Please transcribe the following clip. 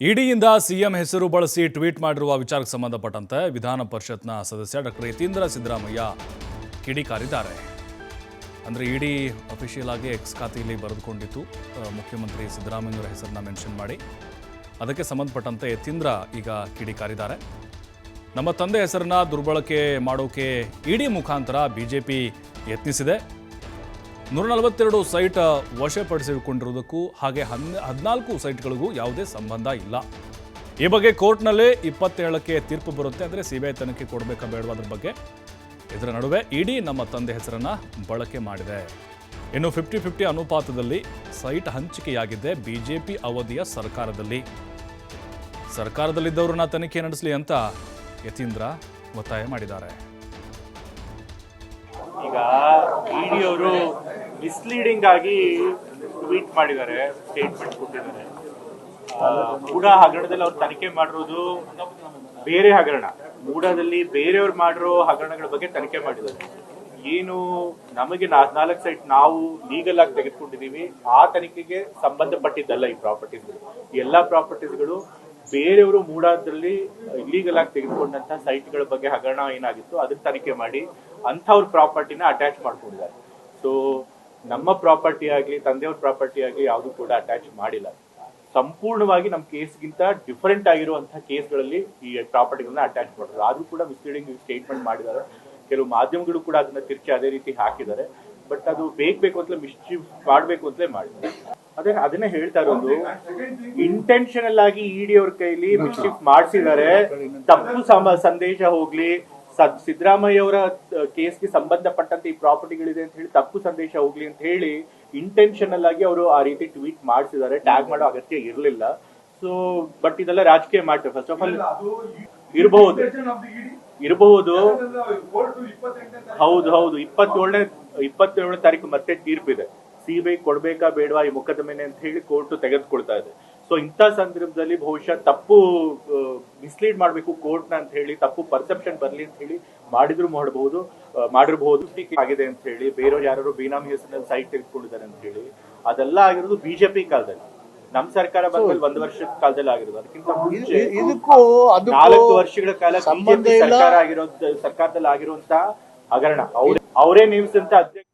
ಇಡಿಯಿಂದ CM ಹೆಸರು ಬಳಸಿ tweet ಮಾಡಿರುವ ವಿಚಾರಕ್ಕೆ ಸಂಬಂಧಪಟ್ಟಂತೆ ವಿಧಾನ ಪರಿಷತ್ನ ಸದಸ್ಯ ಡಾಕ್ಟರ್ ಯತೀಂದ್ರ ಸಿದ್ದರಾಮಯ್ಯ ಕಿಡಿಕಾರಿದ್ದಾರೆ. ಅಂದರೆ ಇಡಿ ಅಫಿಷಿಯಲ್ ಆಗಿ ಎಕ್ಸ್ ಖಾತೆಯಲ್ಲಿ ಬರೆದುಕೊಂಡಿತ್ತು ಮುಖ್ಯಮಂತ್ರಿ ಸಿದ್ದರಾಮಯ್ಯವರ ಹೆಸರನ್ನ ಮೆನ್ಷನ್ ಮಾಡಿ. ಅದಕ್ಕೆ ಸಂಬಂಧಪಟ್ಟಂತೆ ಯತೀಂದ್ರ ಈಗ ಕಿಡಿಕಾರಿದ್ದಾರೆ. ನಮ್ಮ ತಂದೆ ಹೆಸರನ್ನ ದುರ್ಬಳಕೆ ಮಾಡೋಕೆ ಇಡಿ ಮುಖಾಂತರ ಬಿಜೆಪಿ ಯತ್ನಿಸಿದೆ. 142 ಸೈಟ್ ವಶಪಡಿಸಿಕೊಂಡಿರುವುದಕ್ಕೂ ಹಾಗೆ 14 ಸೈಟ್ಗಳಿಗೂ ಯಾವುದೇ ಸಂಬಂಧ ಇಲ್ಲ. ಈ ಬಗ್ಗೆ ಕೋರ್ಟ್ನಲ್ಲೇ 27ಕ್ಕೆ ತೀರ್ಪು ಬರುತ್ತೆ. ಅಂದರೆ ಸಿಬಿಐ ತನಿಖೆ ಕೊಡಬೇಕಾ ಬೇಡವಾದ್ರ ಬಗ್ಗೆ. ಇದರ ನಡುವೆ ಇಡಿ ನಮ್ಮ ತಂದೆ ಹೆಸರನ್ನ ಬಳಕೆ ಮಾಡಿದೆ. ಇನ್ನು 50-50 ಅನುಪಾತದಲ್ಲಿ ಸೈಟ್ ಹಂಚಿಕೆಯಾಗಿದೆ ಬಿಜೆಪಿ ಅವಧಿಯ ಸರ್ಕಾರದಲ್ಲಿದ್ದವರನ್ನ ತನಿಖೆ ನಡೆಸಲಿ ಅಂತ ಯತೀಂದ್ರ ಒತ್ತಾಯ ಮಾಡಿದ್ದಾರೆ. ಈಗ ಇಡಿ ಅವರು ಮಿಸ್ಲೀಡಿಂಗ್ ಆಗಿ ಟ್ವೀಟ್ ಮಾಡಿದ್ದಾರೆ, ಸ್ಟೇಟ್ಮೆಂಟ್ ಕೊಟ್ಟಿದ್ದಾರೆ. ಮೂಡ ಹಗರಣದಲ್ಲಿ ಅವ್ರು ತನಿಖೆ ಮಾಡಿರೋದು ಬೇರೆ ಹಗರಣ. ಮೂಡದಲ್ಲಿ ಬೇರೆಯವ್ರು ಮಾಡಿರೋ ಹಗರಣಗಳ ಬಗ್ಗೆ ತನಿಖೆ ಮಾಡಿದ್ದಾರೆ. ಏನು ನಮಗೆ 4 ಸೈಟ್ ನಾವು ಲೀಗಲ್ ಆಗಿ ತೆಗೆದುಕೊಂಡಿದೀವಿ, ಆ ತನಿಖೆಗೆ ಸಂಬಂಧಪಟ್ಟಿದ್ದಲ್ಲ ಈ ಪ್ರಾಪರ್ಟೀಸ್ಗಳು. ಎಲ್ಲಾ ಪ್ರಾಪರ್ಟೀಸ್ಗಳು ಬೇರೆಯವರು ಮೂಡಾದಲ್ಲಿ ಇಲ್ಲೀಗಲ್ ಆಗಿ ತೆಗೆದುಕೊಂಡಂತ ಸೈಟ್ಗಳ ಬಗ್ಗೆ ಹಗರಣ ಏನಾಗಿತ್ತು ಅದನ್ನ ತನಿಖೆ ಮಾಡಿ ಅಂಥವ್ರ ಪ್ರಾಪರ್ಟಿನ ಅಟ್ಯಾಚ್ ಮಾಡ್ಕೊಂಡಿದ್ದಾರೆ. ಸೊ ನಮ್ಮ ಪ್ರಾಪರ್ಟಿ ಆಗಲಿ ತಂದೆಯವ್ರ ಪ್ರಾಪರ್ಟಿ ಆಗಲಿ ಯಾವುದು ಕೂಡ ಅಟ್ಯಾಚ್ ಮಾಡಿಲ್ಲ. ಸಂಪೂರ್ಣವಾಗಿ ನಮ್ಮ ಕೇಸ್ಗಿಂತ ಡಿಫರೆಂಟ್ ಆಗಿರುವಂತಹ ಕೇಸ್ಗಳಲ್ಲಿ ಈ ಪ್ರಾಪರ್ಟಿಗಳನ್ನ ಅಟ್ಯಾಚ್ ಮಾಡಿದ್ರು. ಆದ್ರೂ ಕೂಡ ಮಿಸ್ಲೀಡಿಂಗ್ ಸ್ಟೇಟ್ಮೆಂಟ್ ಮಾಡಿದ್ದಾರೆ. ಕೆಲವು ಮಾಧ್ಯಮಗಳು ಕೂಡ ಅದನ್ನ ತಿರ್ಚಿ ಅದೇ ರೀತಿ ಹಾಕಿದ್ದಾರೆ. ಬಟ್ ಅದು ಬೇಕು ಅಂತಲೇ ಮಿಸ್ಚೀಫ್ ಮಾಡಬೇಕು ಅಂತಲೇ ಮಾಡಿದ್ದಾರೆ. ಅದನ್ನೇ ಹೇಳ್ತಾ ಇರೋದು, ಇಂಟೆನ್ಷನಲ್ ಆಗಿ ಇಡಿ ಅವ್ರ ಕೈಲಿ ಮಿಸ್ಚೀಫ್ ಮಾಡಿಸಿದ್ದಾರೆ. ತಪ್ಪು ಸಂದೇಶ ಹೋಗ್ಲಿ, ಸಿದ್ದರಾಮಯ್ಯ ಅವರ ಕೇಸ್ಗೆ ಸಂಬಂಧಪಟ್ಟಂತೆ ಈ ಪ್ರಾಪರ್ಟಿಗಳಿದೆ ಅಂತ ಹೇಳಿ ತಪ್ಪು ಸಂದೇಶ ಹೋಗ್ಲಿ ಅಂತ ಹೇಳಿ ಇಂಟೆನ್ಷನಲ್ ಆಗಿ ಅವರು ಆ ರೀತಿ ಟ್ವೀಟ್ ಮಾಡಿಸಿದ್ದಾರೆ. ಟ್ಯಾಗ್ ಮಾಡೋ ಅಗತ್ಯ ಇರಲಿಲ್ಲ. ಸೊ ಬಟ್ ಇದೆಲ್ಲ ರಾಜಕೀಯ ಮಾಡ್ತಾರೆ. ಫಸ್ಟ್ ಆಫ್ ಆಲ್ ಇರಬಹುದು. ಹೌದು 27ನೇ ತಾರೀಕು ಮತ್ತೆ ತೀರ್ಪಿದೆ. ಸಿಬಿಐ ಕೊಡ್ಬೇಕಾ ಬೇಡವಾ ಈ ಮೊಕದ್ದಮೆನೆ ಅಂತ ಹೇಳಿ ಕೋರ್ಟ್ ತೆಗೆದುಕೊಳ್ತಾ ಇದೆ. ಸೊ ಇಂಥ ಸಂದರ್ಭದಲ್ಲಿ ಬಹುಶಃ ತಪ್ಪು ಮಿಸ್ಲೀಡ್ ಮಾಡಬೇಕು ಕೋರ್ಟ್ ನ ಅಂತ ಹೇಳಿ, ತಪ್ಪು ಪರ್ಸೆಪ್ಷನ್ ಬರ್ಲಿ ಅಂತ ಹೇಳಿ ಮಾಡಿರಬಹುದು ಆಗಿದೆ ಅಂತ ಹೇಳಿ, ಬೇರೆಯವ್ರು ಯಾರು ಬೇನಾಮಿ ಹೆಸರಿನಲ್ಲಿ ಸೈಟ್ ತೆಗೆದುಕೊಂಡಿದ್ದಾರೆ ಅಂತ ಹೇಳಿ. ಅದೆಲ್ಲ ಆಗಿರೋದು ಬಿಜೆಪಿ ಕಾಲದಲ್ಲಿ. ನಮ್ ಸರ್ಕಾರ ಬಂದ್ಮೇಲೆ 1 ವರ್ಷದ ಕಾಲದಲ್ಲಿ ಆಗಿರೋದು. ಅದಕ್ಕಿಂತ ಮುಂಚೆ 4 ವರ್ಷಗಳ ಕಾಲ ಬಿಜೆಪಿ ಸರ್ಕಾರದಲ್ಲಿ ಆಗಿರುವಂತ ಹಗರಣ ಅವರೇ ನೇಮಿಸಿದಂತ ಅಧ್ಯಕ್ಷ